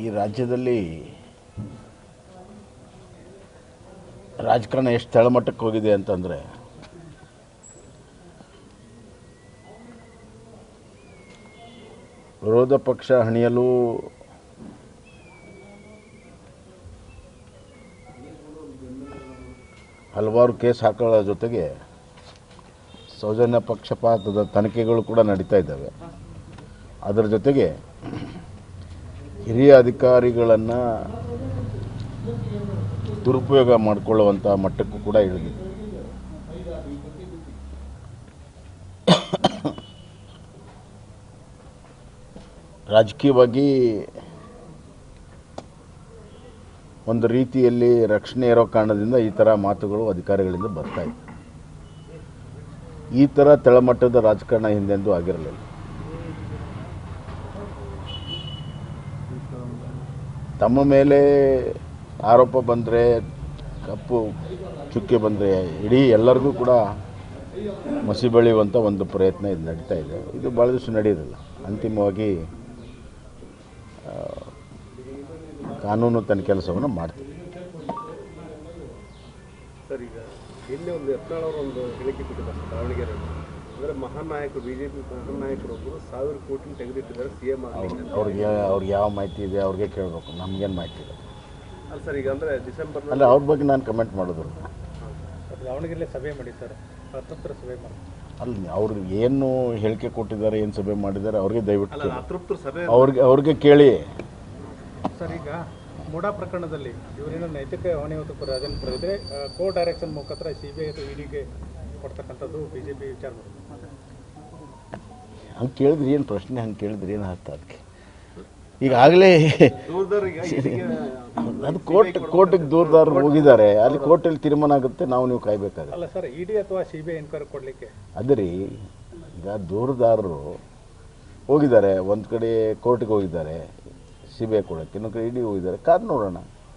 ಈ ರಾಜ್ಯದಲ್ಲಿ ರಾಜಕಾರಣ ಎಷ್ಟು ತಳಮಟ್ಟಕ್ಕೆ ಹೋಗಿದೆ ಅಂತಂದರೆ ವಿರೋಧ ಪಕ್ಷ ಹಣಿಯಲು ಹಲವಾರು ಕೇಸ್ ಹಾಕೊಳ್ಳೋ ಜೊತೆಗೆ ಸೌಜನ್ಯ ಪಕ್ಷಪಾತದ ತನಿಖೆಗಳು ಕೂಡ ನಡೀತಾ ಇದ್ದಾವೆ. ಅದರ ಜೊತೆಗೆ ಹಿರಿಯ ಅಧಿಕಾರಿಗಳನ್ನು ದುರುಪಯೋಗ ಮಾಡಿಕೊಳ್ಳುವಂಥ ಮಟ್ಟಕ್ಕೂ ಕೂಡ ಇಳಿದಿದೆ. ರಾಜಕೀಯವಾಗಿ ಒಂದು ರೀತಿಯಲ್ಲಿ ರಕ್ಷಣೆ ಇರೋ ಕಾರಣದಿಂದ ಈ ಥರ ಮಾತುಗಳು ಅಧಿಕಾರಿಗಳಿಂದ ಬರ್ತಾ ಇದೆ. ಈ ಥರ ತಳಮಟ್ಟದ ರಾಜಕಾರಣ ಹಿಂದೆಂದೂ ಆಗಿರಲಿಲ್ಲ. ತಮ್ಮ ಮೇಲೆ ಆರೋಪ ಬಂದರೆ, ಕಪ್ಪು ಚುಕ್ಕೆ ಬಂದರೆ ಇಡೀ ಎಲ್ಲರಿಗೂ ಕೂಡ ಮಸಿ ಬೆಳೆಯುವಂಥ ಒಂದು ಪ್ರಯತ್ನ ಇದು ನಡೀತಾ ಇದೆ. ಇದು ಭಾಳ ದಿವಸ ನಡೆಯೋದಿಲ್ಲ. ಅಂತಿಮವಾಗಿ ಕಾನೂನು ತನ್ನ ಕೆಲಸವನ್ನು ಮಾಡ್ತೀವಿ. ಸರ್, ಈಗ ಇಲ್ಲಿ ಒಂದು ಯತ್ನಾಳ್ ಅವರು ಒಂದು ಹೇಳಿಕೆ ಕೊಟ್ಟಿದ್ದಾರೆ ದಾವಣಗೆರೆ, ಅಂದರೆ ಮಹಾನ್ ನಾಯಕರು, ಬಿಜೆಪಿ ಮಹಾನ್ ನಾಯಕರೊಬ್ಬರು 1000 ಕೋಟಿ ತೆಗೆದಿಟ್ಟಿದ್ದಾರೆ ಸಿಎಂ ಅವ್ರಿಗೆ ಯಾವ ಮಾಹಿತಿ ಇದೆ ಅವ್ರಿಗೆ ಕೇಳಬೇಕು, ನಮಗೇನು ಮಾಹಿತಿ ಇದೆ? ಅಲ್ಲ ಸರ್, ಈಗ ಅಂದರೆ ಡಿಸೆಂಬರ್ ಅಲ್ಲ, ಅವ್ರ ಬಗ್ಗೆ ನಾನು ಕಮೆಂಟ್ ಮಾಡೋದಿಲ್ಲ. ದಾವಣಗೆರೆ ಸಭೆ ಮಾಡಿ ಸರ್, ಅತೃಪ್ತರ ಸಭೆ ಮಾಡಿ. ಅಲ್ಲಿ ಅವ್ರು ಏನು ಹೇಳಿಕೆ ಕೊಟ್ಟಿದ್ದಾರೆ, ಏನು ಸಭೆ ಮಾಡಿದ್ದಾರೆ ಅವ್ರಿಗೆ ದಯವಿಟ್ಟು ಅತೃಪ್ತರ ಸಭೆ ಅವ್ರಿಗೆ ಕೇಳಿ. ಸರ್, ಈಗ ಮೂಡಾ ಪ್ರಕರಣದಲ್ಲಿ ಇವರೇನು ನೈತಿಕ ಹೊಣೆಹೊತ್ತು ಅದನ್ನು ಬರೆದರೆ ಕೋರ್ಟ್ ಡೈರೆಕ್ಷನ್ ಮುಖಾಂತರ CBI ಅಥವಾ EDಗೆ ಕೊಡ್ತಕ್ಕಂಥದ್ದು ಬಿಜೆಪಿ ವಿಚಾರ ಮಾಡಿ. ಹಂಗೆ ಕೇಳಿದ್ರಿ ಏನು ಪ್ರಶ್ನೆ? ಹಂಗೆ ಕೇಳಿದ್ರಿ ಏನು ಅರ್ಥ? ಅದಕ್ಕೆ ಈಗಾಗಲೇ ಅದು ಕೋರ್ಟಿಗೆ ದೂರದಾರರು ಹೋಗಿದ್ದಾರೆ. ಅಲ್ಲಿ ಕೋರ್ಟಲ್ಲಿ ತೀರ್ಮಾನ ಆಗುತ್ತೆ, ನೀವು ಕಾಯಬೇಕಾಗುತ್ತೆ. ಅಲ್ಲ ಸರ್, ED ಅಥವಾ CBI ಎನ್ಕ್ವೈರಿ ಕೊಡಲಿಕ್ಕೆ ಅದೇ ರೀ, ಈಗ ದೂರದಾರರು ಹೋಗಿದ್ದಾರೆ, ಒಂದು ಕಡೆ ಕೋರ್ಟಿಗೆ ಹೋಗಿದ್ದಾರೆ CBI ಕೊಡೋಕ್ಕೆ, ಇನ್ನೊಂದು ಕಡೆ ED ಹೋಗಿದ್ದಾರೆ. ಕಾದು ನೋಡೋಣ.